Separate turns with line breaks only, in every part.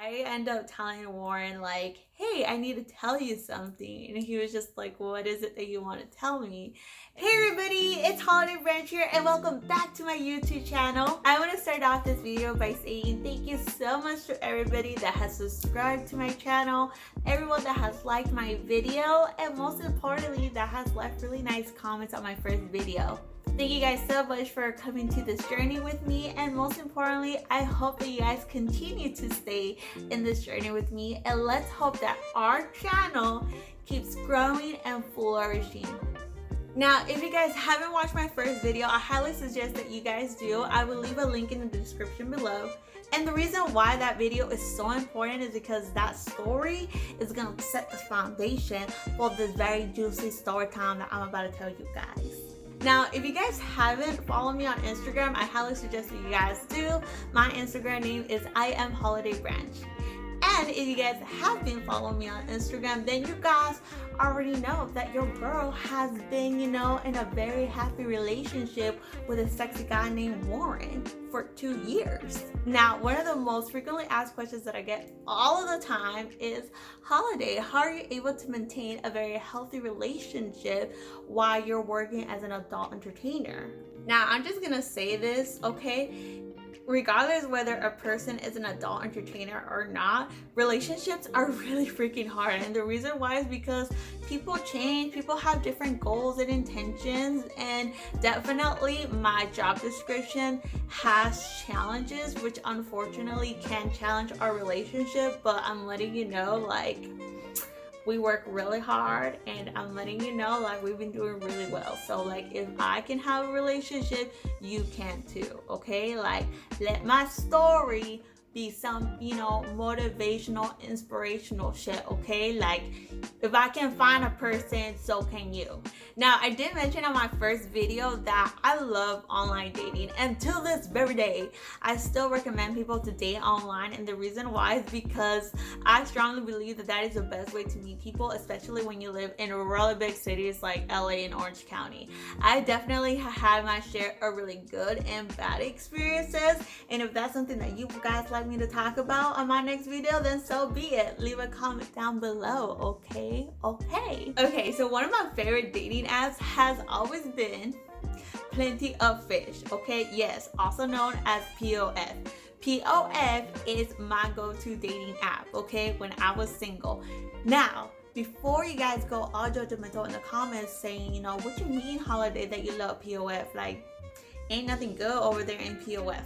I end up telling Warren, like, hey, I need to tell you something. And he was just like, what is it that you want to tell me? Hey everybody, it's Holiday Branch here and welcome back to my YouTube channel. I want to start off this video by saying thank you so much to everybody that has subscribed to my channel, everyone that has liked my video, and most importantly, that has left really nice comments on my first video. Thank you guys so much for coming to this journey with me, and most importantly, I hope that you guys continue to stay in this journey with me, and let's hope that our channel keeps growing and flourishing. Now, if you guys haven't watched my first video, I highly suggest that you guys do. I will leave a link in the description below. And the reason why that video is so important is because that story is going to set the foundation for this very juicy story time that I'm about to tell you guys. Now, if you guys haven't followed me on Instagram, I highly suggest that you guys do. My Instagram name is IamHolidayBranch. And if you guys have been following me on Instagram, then you guys already know that your girl has been, in a very happy relationship with a sexy guy named Warren for 2 years. Now, one of the most frequently asked questions that I get all of the time is, Holiday, how are you able to maintain a very healthy relationship while you're working as an adult entertainer? Now, I'm just gonna say this, okay? Regardless whether a person is an adult entertainer or not, relationships are really freaking hard. And the reason why is because people change, people have different goals and intentions, and definitely my job description has challenges which unfortunately can challenge our relationship, but I'm letting you know, like, we work really hard, and I'm letting you know, like, we've been doing really well. So, like, if I can have a relationship, you can too, okay? Like, let my story be some, motivational, inspirational shit, okay? Like, if I can find a person, so can you. Now, I did mention on my first video that I love online dating, and till this very day, I still recommend people to date online, and the reason why is because I strongly believe that that is the best way to meet people, especially when you live in really big cities like LA and Orange County. I definitely had my share of really good and bad experiences, and if that's something that you guys like me to talk about on my next video, then so be it. Leave a comment down below, okay? Okay, so one of my favorite dating apps has always been Plenty of Fish, okay? Yes, also known as POF. POF is my go-to dating app, okay, when I was single. Now, before you guys go all judgmental in the comments saying, what you mean, Holiday, that you love POF? Like, ain't nothing good over there in POF.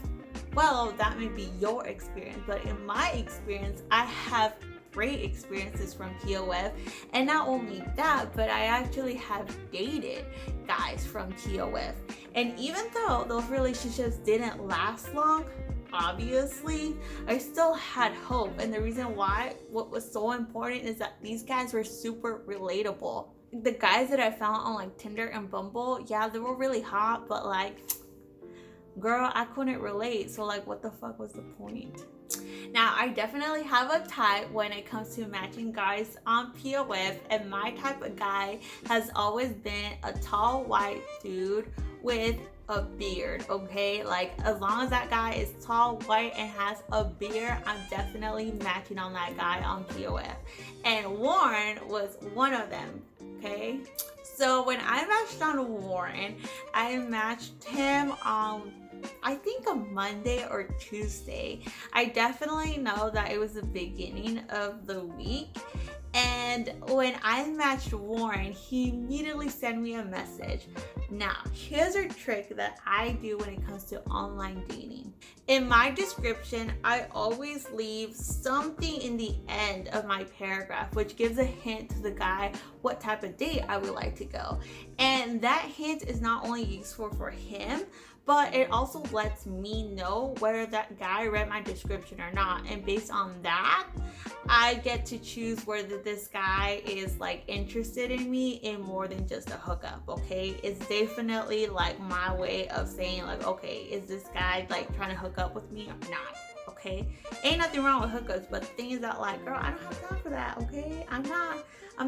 Well, that may be your experience, but in my experience, I have great experiences from POF, and not only that, but I actually have dated guys from POF, and even though those relationships didn't last long, obviously, I still had hope. And the reason why, what was so important, is that these guys were super relatable. The guys that I found on like Tinder and Bumble, yeah, they were really hot, but like, girl, I couldn't relate. So like, what the fuck was the point? Now, I definitely have a type when it comes to matching guys on POF, and my type of guy has always been a tall white dude with a beard, okay? Like, as long as that guy is tall, white, and has a beard, I'm definitely matching on that guy on POF. And Warren was one of them, okay? So when I matched on Warren, I matched him on, I think, a Monday or Tuesday. I definitely know that it was the beginning of the week. And when I matched Warren, he immediately sent me a message. Now, here's a trick that I do when it comes to online dating. In my description, I always leave something in the end of my paragraph, which gives a hint to the guy what type of date I would like to go. And that hint is not only useful for him, but it also lets me know whether that guy read my description or not. And based on that, I get to choose whether this guy is like interested in me in more than just a hookup, okay? It's definitely like my way of saying like, okay, is this guy like trying to hook up with me or not? okay? Ain't nothing wrong with hookups, but the thing is that, like, girl, I don't have time for that, okay? I'm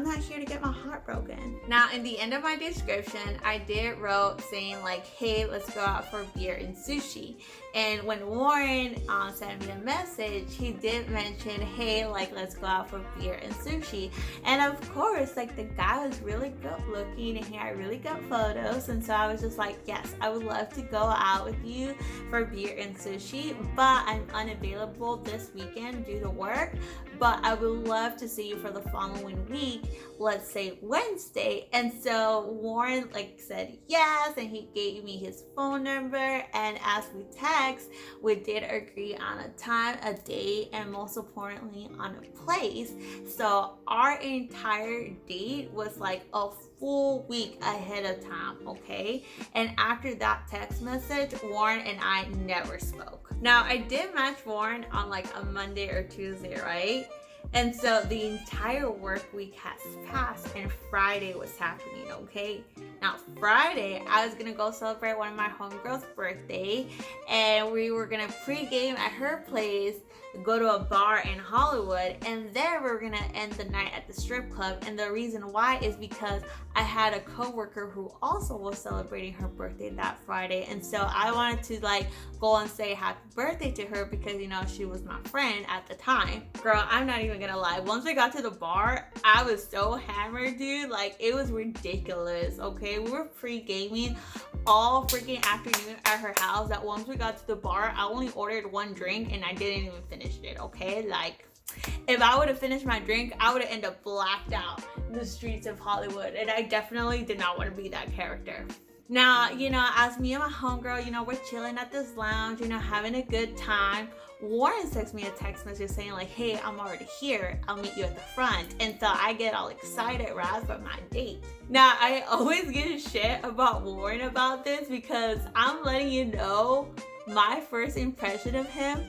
not here to get my heart broken. Now, in the end of my description, I did wrote saying like, hey, let's go out for beer and sushi. And when Warren sent me a message, he did mention, hey, like, let's go out for beer and sushi. And of course, like, the guy was really good looking and he had really good photos. And so I was just like, yes, I would love to go out with you for beer and sushi, but I'm unavailable this weekend due to work. But I would love to see you for the following week, let's say Wednesday. And so Warren like said yes, and he gave me his phone number, and as we text, we did agree on a time, a date, and most importantly on a place. So our entire date was like a full week ahead of time, okay? And after that text message, Warren and I never spoke. Now, I did match Warren on like a Monday or Tuesday, right? And so the entire work week has passed and Friday was happening, okay? Now, Friday, I was gonna go celebrate one of my homegirls' birthday, and we were gonna pregame at her place, go to a bar in Hollywood, and then we were gonna end the night at the strip club. And the reason why is because I had a coworker who also was celebrating her birthday that Friday, and so I wanted to like go and say happy birthday to her because, you know, she was my friend at the time. Girl, I'm not even gonna lie, once we got to the bar, I was so hammered, dude. Like, it was ridiculous, okay? We were pre-gaming all freaking afternoon at her house, that once we got to the bar, I only ordered one drink and I didn't even finish it, okay? Like, if I would have finished my drink, I would have ended up blacked out in the streets of Hollywood, and I definitely did not want to be that character. Now, you know, as me and my homegirl, you know, we're chilling at this lounge, you know, having a good time, Warren texts me a text message saying like, hey, I'm already here, I'll meet you at the front. And so I get all excited, right, for my date. Now, I always get shit about Warren about this because I'm letting you know my first impression of him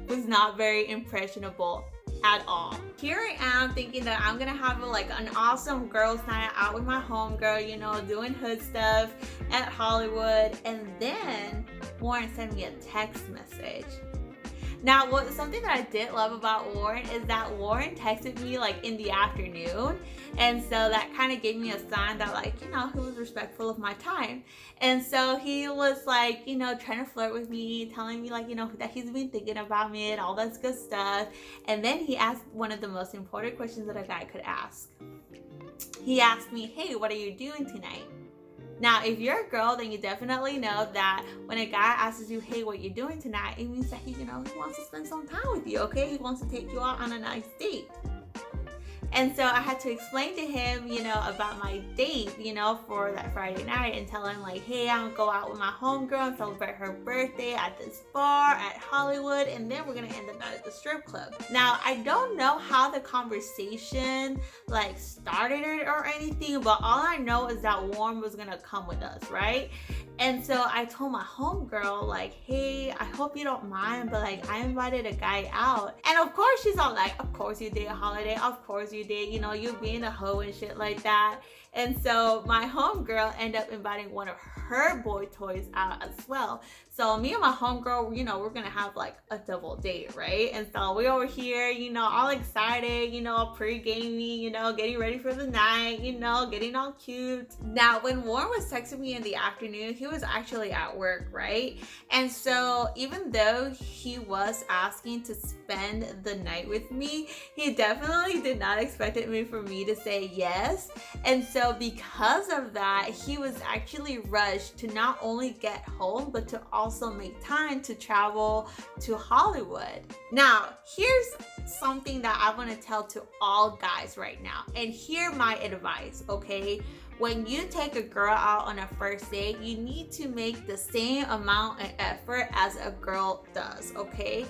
was not very impressionable at all. Here I am thinking that I'm gonna have like an awesome girls' night out with my homegirl, you know, doing hood stuff at Hollywood, and then Warren sent me a text message. Now, something that I did love about Warren is that Warren texted me like in the afternoon, and so that kind of gave me a sign that, like, you know, he was respectful of my time. And so he was like, you know, trying to flirt with me, telling me like, you know, that he's been thinking about me and all that good stuff. And then he asked one of the most important questions that a guy could ask. He asked me, hey, what are you doing tonight? Now, if you're a girl, then you definitely know that when a guy asks you, hey, what you doing tonight, it means that he, you know, he wants to spend some time with you, okay? He wants to take you out on a nice date. And so I had to explain to him, you know, about my date, you know, for that Friday night, and tell him like, hey, I'm gonna go out with my homegirl and celebrate her birthday at this bar at Hollywood, and then we're gonna end the night at the strip club. Now, I don't know how the conversation like started it or anything, but all I know is that Warren was gonna come with us, right? And so I told my homegirl like, hey, I hope you don't mind, but like, I invited a guy out. And of course she's all like, of course you did, Holiday, of course you did, you know, you being a hoe and shit like that. And so my homegirl ended up inviting one of her boy toys out as well. So me and my homegirl, you know, we're gonna have like a double date, right? And so we over here, you know, all excited, you know, pre-gaming, you know, getting ready for the night, you know, getting all cute. Now, when Warren was texting me in the afternoon, he was actually at work, right? And so even though he was asking to spend the night with me, he definitely did not expect me for me to say yes. And so because of that, he was actually rushed to not only get home, but to also make time to travel to Hollywood. Now, here's something that I want to tell to all guys right now, and hear my advice, okay? When you take a girl out on a first date, you need to make the same amount of effort as a girl does, okay?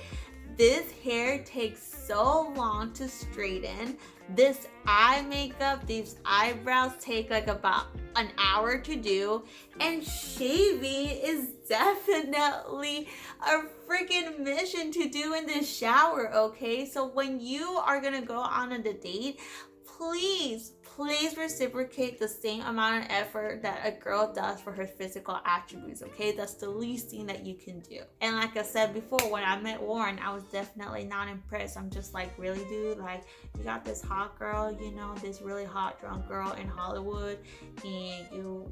This hair takes so long to straighten. This eye makeup, these eyebrows take like about an hour to do, and shaving is definitely a freaking mission to do in the shower, okay? So when you are gonna go on a date, please please reciprocate the same amount of effort that a girl does for her physical attributes, okay? That's the least thing that you can do. And like I said before, when I met Warren, I was definitely not impressed. I'm just like, really, dude? Like, you got this hot girl, you know, this really hot drunk girl in Hollywood, and you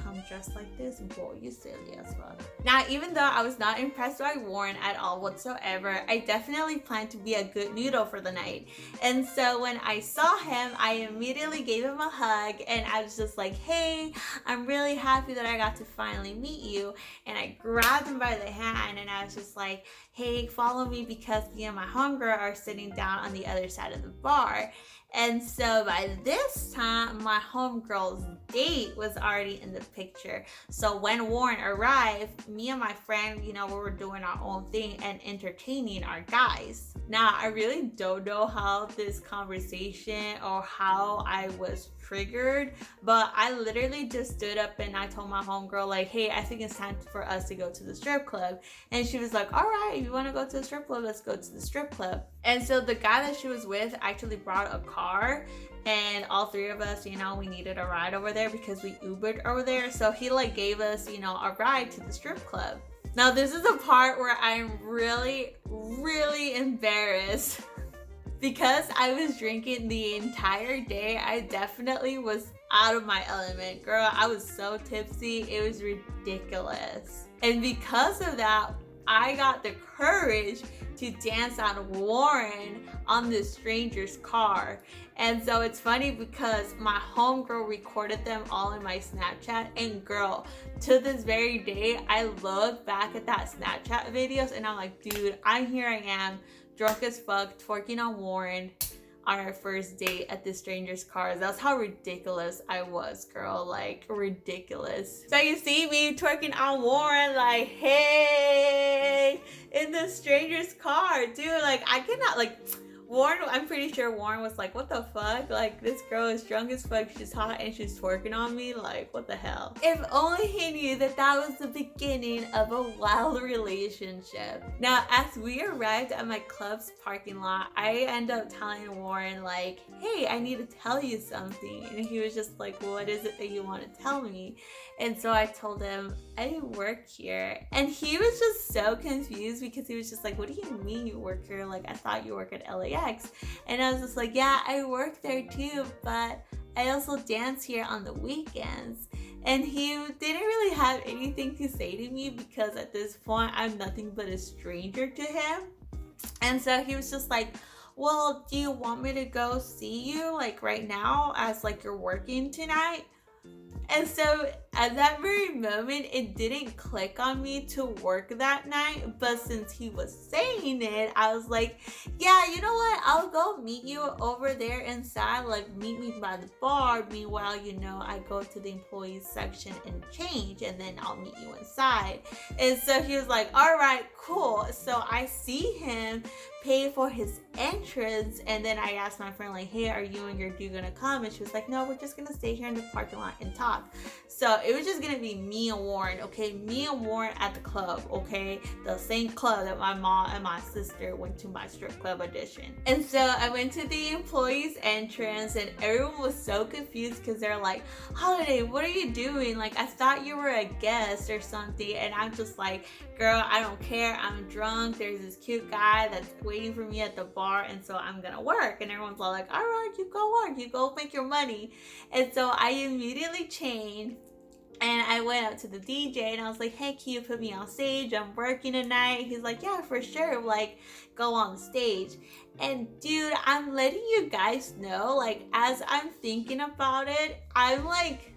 come dressed like this? Boy, you silly as fuck. Now, even though I was not impressed by Warren at all whatsoever, I definitely planned to be a good noodle for the night. And so when I saw him, I immediately gave him a hug, and I was just like, hey, I'm really happy that I got to finally meet you. And I grabbed him by the hand, and I was just like, hey, follow me, because me and my homegirl are sitting down on the other side of the bar. And so by this time, my homegirl's date was already in the picture. So when Warren arrived, me and my friend, we were doing our own thing and entertaining our guys. Now, I really don't know how this conversation or how I was triggered, but I literally just stood up and I told my homegirl, like, hey, I think it's time for us to go to the strip club. And she was like, all right, if you want to go to the strip club, let's go to the strip club. And so the guy that she was with actually brought a car, and all three of us, we needed a ride over there because we Ubered over there. So he gave us, a ride to the strip club. Now, this is a part where I'm really, really embarrassed. Because I was drinking the entire day, I definitely was out of my element. Girl, I was so tipsy, it was ridiculous. And because of that, I got the courage to dance on Warren on this stranger's car. And so it's funny because my homegirl recorded them all in my Snapchat, and girl, to this very day, I look back at that Snapchat videos and I'm like, dude, here I am, drunk as fuck, twerking on Warren on our first date at this stranger's car. That's how ridiculous I was, girl. Like, ridiculous. So you see me twerking on Warren, like, hey, in the stranger's car, dude. Like, I cannot, like, Warren, I'm pretty sure Warren was like, what the fuck? Like, this girl is drunk as fuck, she's hot, and she's twerking on me? Like, what the hell? If only he knew that that was the beginning of a wild relationship. Now, as we arrived at my club's parking lot, I end up telling Warren, like, hey, I need to tell you something. And he was just like, well, what is it that you want to tell me? And so I told him, I work here. And he was just so confused because he was just like, what do you mean you work here? Like, I thought you work at LAX. And I was just like, yeah, I work there too, but I also dance here on the weekends. And he didn't really have anything to say to me because at this point, I'm nothing but a stranger to him. And so he was just like, well, do you want me to go see you like right now as like you're working tonight? And so at that very moment, it didn't click on me to work that night. But since he was saying it, I was like, yeah, you know what? I'll go meet you over there inside. Like, meet me by the bar. Meanwhile, I go to the employees section and change. And then I'll meet you inside. And so he was like, all right, cool. So I see him pay for his entrance. And then I asked my friend, like, hey, are you and your dude gonna come? And she was like, no, we're just gonna stay here in the parking lot and talk. So it was just gonna be me and Warren, okay? Me and Warren at the club, okay? The same club that my mom and my sister went to my strip club audition. And so I went to the employees entrance, and everyone was so confused because they're like, Holiday, what are you doing? Like, I thought you were a guest or something. And I'm just like, girl, I don't care. I'm drunk. There's this cute guy that's waiting for me at the bar, and so I'm gonna work. And everyone's all like, all right, you go work. You go make your money. And so I immediately changed. And I went up to the DJ and I was like, hey, can you put me on stage? I'm working tonight. He's like, yeah, for sure. Like, go on stage. And dude, I'm letting you guys know, like, as I'm thinking about it, I'm like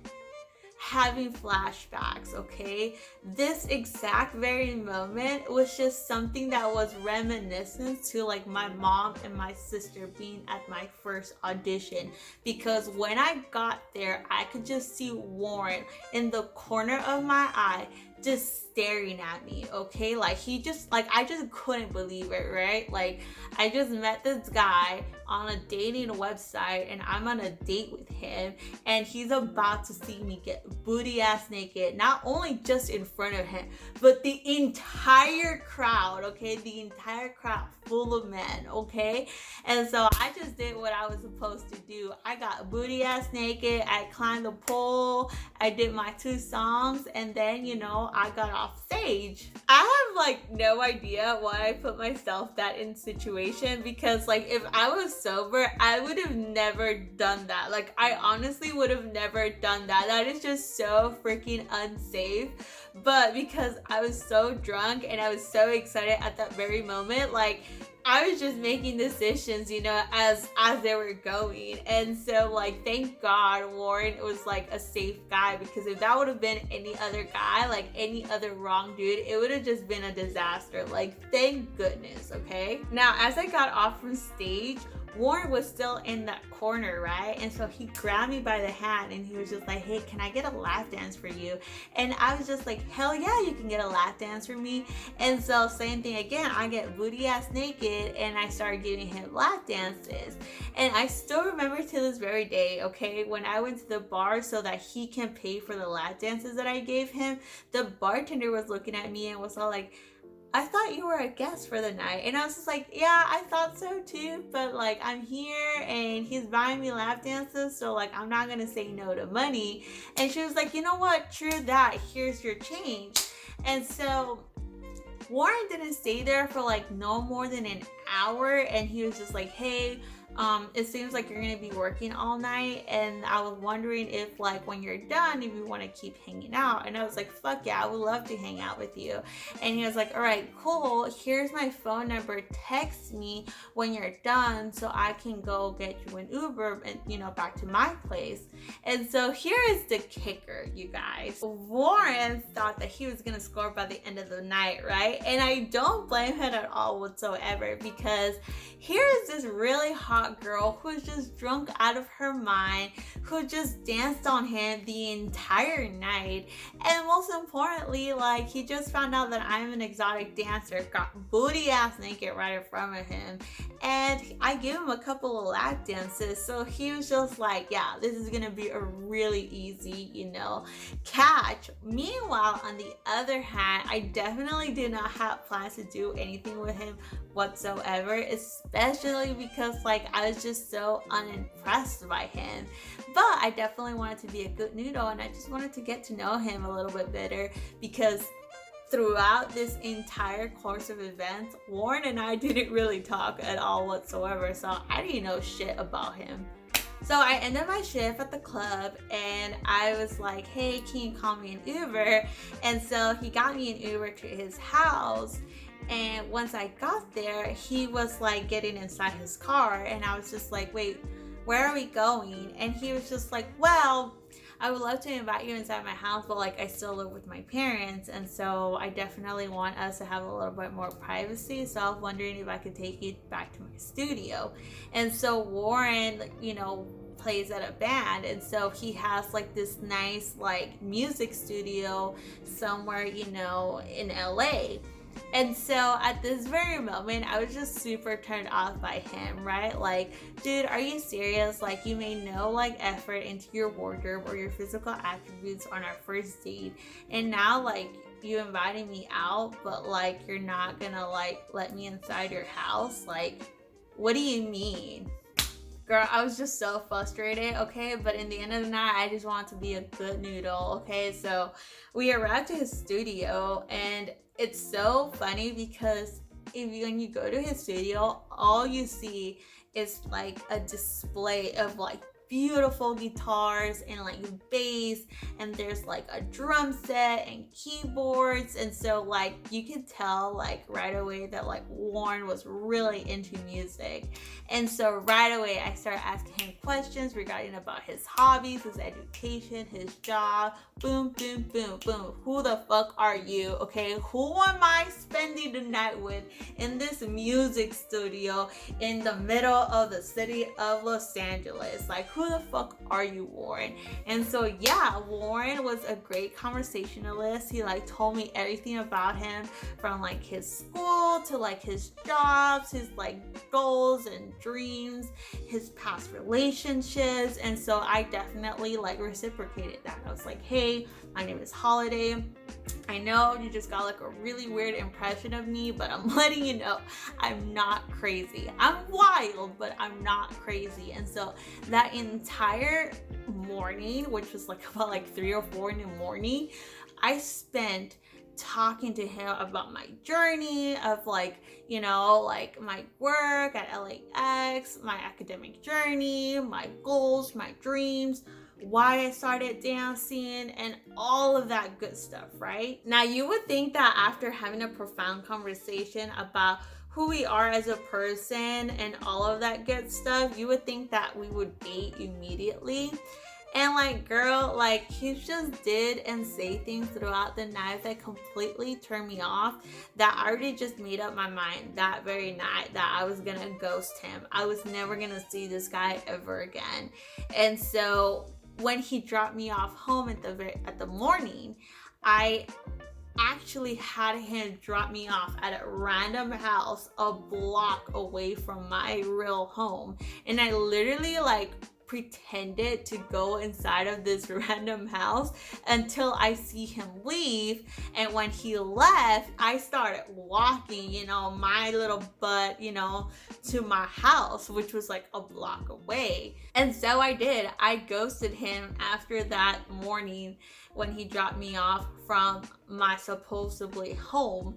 having flashbacks, okay? This exact very moment was just something that was reminiscent to like my mom and my sister being at my first audition, because when I got there, I could just see Warren in the corner of my eye just staring at me, okay? Like, he just, like, I just couldn't believe it, right? Like, I just met this guy on a dating website and I'm on a date with him and he's about to see me get booty ass naked, not only just in front of him, but the entire crowd, okay? The entire crowd full of men, okay? And so I just did what I was supposed to do. I got booty ass naked, I climbed the pole, I did my 2 songs, and then, you know, I got off stage. I have like no idea why I put myself that in situation, because like if I was sober, I would have never done that. Like I honestly would have never done that. That is just so freaking unsafe. But because I was so drunk and I was so excited at that very moment, like I was just making decisions, you know, as they were going. And so like thank God Warren was like a safe guy, because if that would have been any other guy, like any other wrong dude, it would have just been a disaster. Like thank goodness, okay? Now as I got off from stage, Warren was still in that corner, right? And so he grabbed me by the hand and he was just like, hey, can I get a lap dance for you? And I was just like, hell yeah, you can get a lap dance for me. And so same thing again, I get booty ass naked and I started giving him lap dances. And I still remember to this very day, okay, when I went to the bar so that he can pay for the lap dances that I gave him, the bartender was looking at me and was all like, I thought you were a guest for the night. And I was just like, yeah, I thought so too, but like I'm here and he's buying me lap dances, so like I'm not gonna say no to money. And she was like, you know what, true that, here's your change. And so Warren didn't stay there for like no more than an hour, and he was just like, hey, it seems like you're gonna be working all night, and I was wondering if like when you're done, if you want to keep hanging out. And I was like, fuck yeah, I would love to hang out with you. And he was like, all right, cool, here's my phone number, text me when you're done so I can go get you an Uber and, you know, back to my place. And so here is the kicker, you guys. Warren thought that he was gonna score by the end of the night, right? And I don't blame him at all whatsoever, because here is this really hot girl who's just drunk out of her mind, who just danced on him the entire night. And most importantly, like he just found out that I'm an exotic dancer, got booty ass naked right in front of him, and I gave him a couple of lap dances. So he was just like, yeah, this is gonna be a really easy, you know, catch. Meanwhile, on the other hand, I definitely did not have plans to do anything with him whatsoever, especially because like I was just so unimpressed by him. But I definitely wanted to be a good noodle, and I just wanted to get to know him a little bit better, because throughout this entire course of events, Warren and I didn't really talk at all whatsoever, so I didn't know shit about him. So I ended my shift at the club and I was like, hey, can you call me an Uber? And so he got me an Uber to his house. And once I got there, he was like getting inside his car, and I was just like, wait, where are we going? And he was just like, well, I would love to invite you inside my house, but like I still live with my parents, and so I definitely want us to have a little bit more privacy. So I was wondering if I could take you back to my studio. And so Warren, you know, plays at a band, and so he has like this nice like music studio somewhere, you know, in LA. And so at this very moment, I was just super turned off by him, right? Like, dude, are you serious? Like, you made no like effort into your wardrobe or your physical attributes on our first date, and now like you invited me out, but like you're not gonna like let me inside your house? Like, what do you mean? Girl, I was just so frustrated, okay? But in the end of the night, I just wanted to be a good noodle, okay? So we arrived to his studio, and it's so funny because when you go to his studio, all you see is like a display of like beautiful guitars and like bass, and there's like a drum set and keyboards. And so like you could tell like right away that like Warren was really into music. And so right away I started asking him questions regarding about his hobbies, his education, his job. Boom, boom, boom, boom. Who the fuck are you? Okay, who am I spending the night with in this music studio in the middle of the city of Los Angeles? Like, who the fuck are you, Warren? And so yeah, Warren was a great conversationalist. He like told me everything about him, from like his school to like his jobs, his like goals and dreams, his past relationships. And so I definitely like reciprocated that. I was like, hey, my name is Holiday. I know you just got like a really weird impression of me, but I'm letting you know I'm not crazy. I'm wild, but I'm not crazy. And so that entire morning, which was like about like 3 or 4 in the morning, I spent talking to him about my journey of like, you know, like my work at LAX, my academic journey, my goals, my dreams, why I started dancing, and all of that good stuff, right? Now, you would think that after having a profound conversation about who we are as a person and all of that good stuff, you would think that we would date immediately. And like, girl, like he just did and say things throughout the night that completely turned me off, that I already just made up my mind that very night that I was gonna ghost him. I was never gonna see this guy ever again. And so when he dropped me off home at the morning, I actually had him drop me off at a random house a block away from my real home. And I literally like pretended to go inside of this random house until I see him leave. And when he left, I started walking, you know, my little butt, you know, to my house, which was like a block away. And so I did. I ghosted him after that morning when he dropped me off from my supposedly home.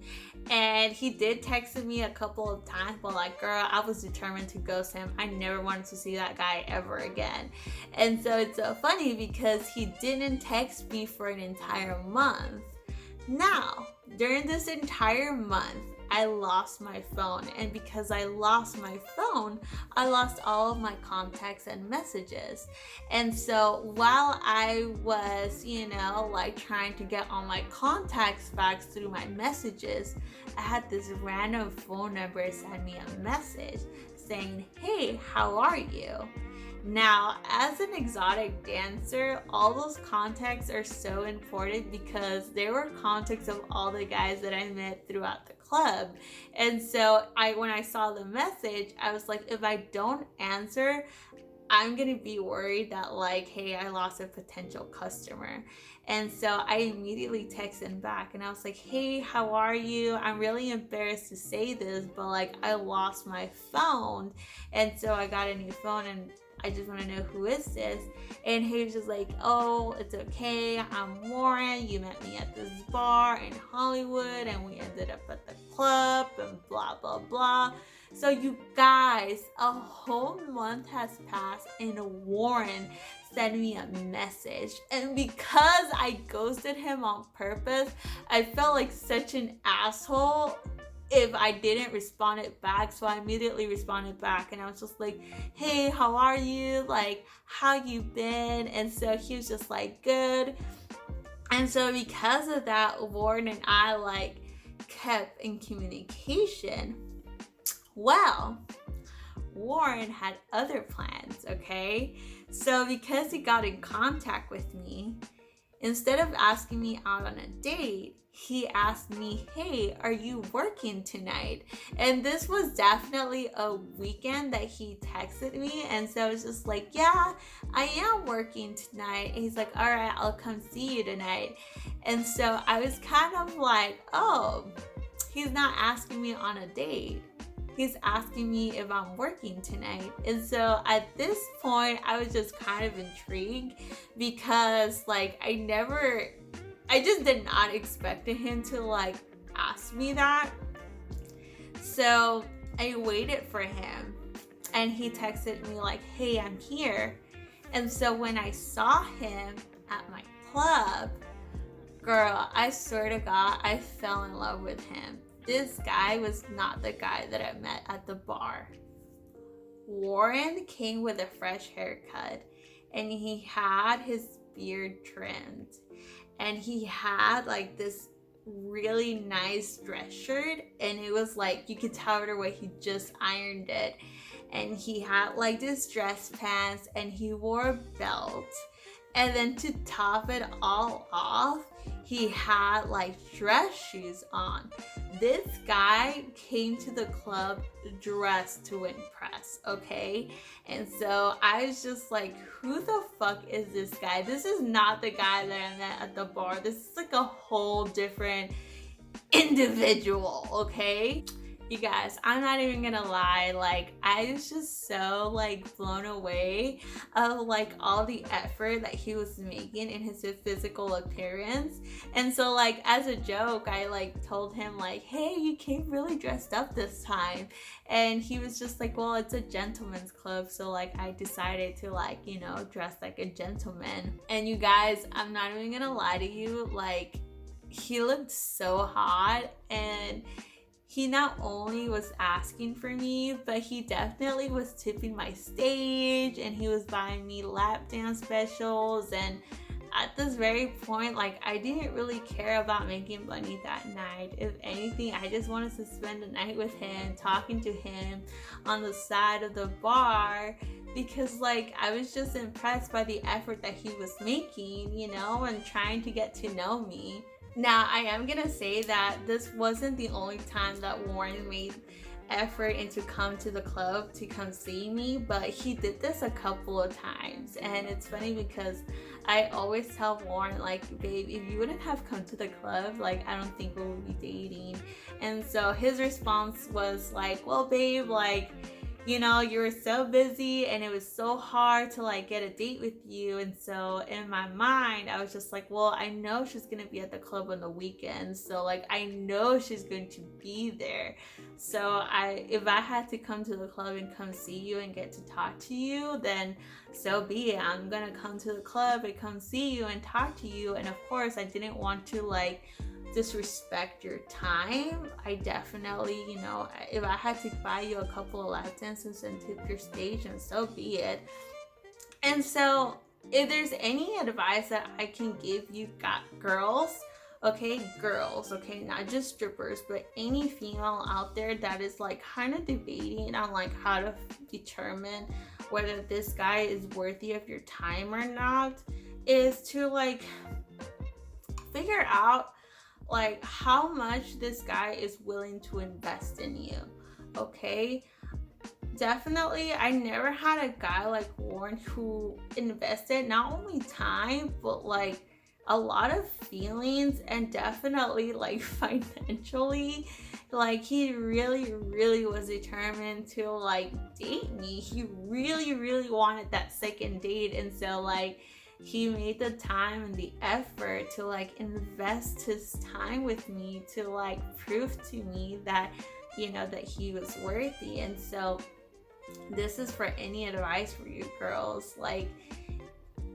And he did text me a couple of times, but like, girl, I was determined to ghost him. I never wanted to see that guy ever again. And so it's so funny because he didn't text me for an entire month. Now, during this entire month, I lost my phone, and because I lost my phone, I lost all of my contacts and messages. And so while I was, you know, like trying to get all my contacts back through my messages, I had this random phone number send me a message saying, hey, how are you? Now, as an exotic dancer, all those contacts are so important because they were contacts of all the guys that I met throughout the club. And so when I saw the message, I was like, if I don't answer, I'm gonna be worried that like, hey, I lost a potential customer. And so I immediately texted him back and I was like, hey, how are you? I'm really embarrassed to say this, but like I lost my phone. And so I got a new phone and I just want to know, who is this? And he was just like, oh, it's okay. I'm Warren. You met me at this bar in Hollywood and we ended up at the club and blah, blah, blah. So you guys, a whole month has passed and Warren sent me a message. And because I ghosted him on purpose, I felt like such an asshole if I didn't respond it back. So I immediately responded back and I was just like, hey, how are you? Like, how you been? And so he was just like, good. And so because of that, Warren and I like kept in communication. Well, Warren had other plans, okay? So because he got in contact with me, instead of asking me out on a date, he asked me, hey, are you working tonight? And this was definitely a weekend that he texted me. And so I was just like, yeah, I am working tonight. And he's like, all right, I'll come see you tonight. And so I was kind of like, oh, he's not asking me on a date. He's asking me if I'm working tonight. And so at this point, I was just kind of intrigued because like I just did not expect him to like ask me that. So I waited for him and he texted me like, hey, I'm here. And so when I saw him at my club, girl, I swear to God, I fell in love with him. This guy was not the guy that I met at the bar. Warren came with a fresh haircut and he had his beard trimmed. And he had like this really nice dress shirt and it was like, you could tell right away he just ironed it. and he had like this dress pants and he wore a belt. And then to top it all off, he had like dress shoes on. This guy came to the club dressed to impress, okay? And so I was just like, who the fuck is this guy? This is not the guy that I met at the bar. This is like a whole different individual, okay? You guys, I'm not even gonna lie, like I was just so like blown away of like all the effort that he was making in his physical appearance. And so like as a joke, I like told him like, hey, you came really dressed up this time. And he was just like, well, it's a gentleman's club, so like I decided to like, you know, dress like a gentleman. And you guys, I'm not even gonna lie to you, like he looked so hot, and he not only was asking for me, but he definitely was tipping my stage, and he was buying me lap dance specials. And at this very point, like I didn't really care about making money that night. If anything, I just wanted to spend the night with him, talking to him on the side of the bar, because like I was just impressed by the effort that he was making, you know, and trying to get to know me. Now, I am gonna say that this wasn't the only time that Warren made effort into come to the club to come see me, but he did this a couple of times. And it's funny because I always tell Warren, like, babe, if you wouldn't have come to the club, like I don't think we would be dating. And so his response was like, well, babe, like, you know, you were so busy and it was so hard to like get a date with you. And so in my mind, I was just like, well, I know she's gonna be at the club on the weekends, so like I know she's going to be there. So if I had to come to the club and come see you and get to talk to you, then so be it. I'm gonna come to the club and come see you and talk to you. And of course, I didn't want to like disrespect your time. I definitely, you know, if I had to buy you a couple of lap dances and tip your stage, and so be it. And so if there's any advice that I can give you girls, okay, not just strippers, but any female out there that is like kind of debating on like how to determine whether this guy is worthy of your time or not, is to like figure out like how much this guy is willing to invest in you, okay? Definitely, I never had a guy like Warren who invested not only time, but like a lot of feelings, and definitely like financially. Like he really was determined to like date me. He really wanted that second date. And so like he made the time and the effort to like invest his time with me to like prove to me that, you know, that he was worthy. And so this is for any advice for you girls. Like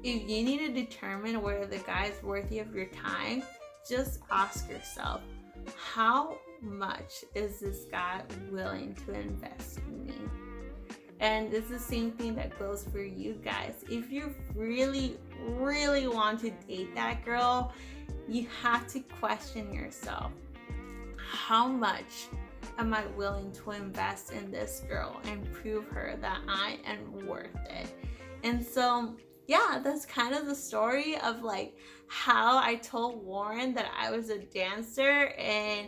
if you need to determine whether the guy is worthy of your time, just ask yourself, how much is this guy willing to invest in me? And it's the same thing that goes for you guys. If you really want to date that girl, you have to question yourself. How much am I willing to invest in this girl and prove her that I am worth it? And so, yeah, that's kind of the story of like how I told Warren that I was a dancer. And,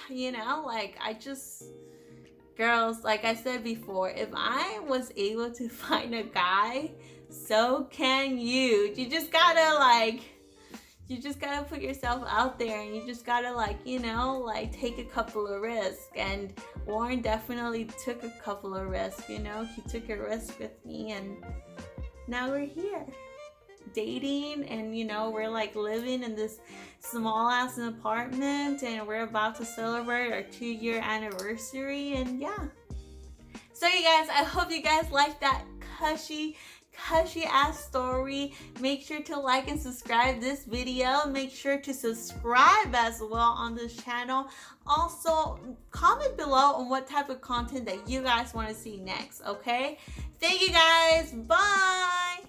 you know, like girls, like I said before, if I was able to find a guy, so can you. You just gotta put yourself out there, and you just gotta like, you know, like take a couple of risks. And Warren definitely took a couple of risks, you know. He took a risk with me, and now we're here dating, and you know, we're like living in this small ass apartment, and we're about to celebrate our 2-year anniversary. And yeah, so you guys, I hope you guys like that cushy ass story. Make sure to like and subscribe this video. Make sure to subscribe as well on this channel. Also, comment below on what type of content that you guys want to see next, okay? Thank you guys. Bye.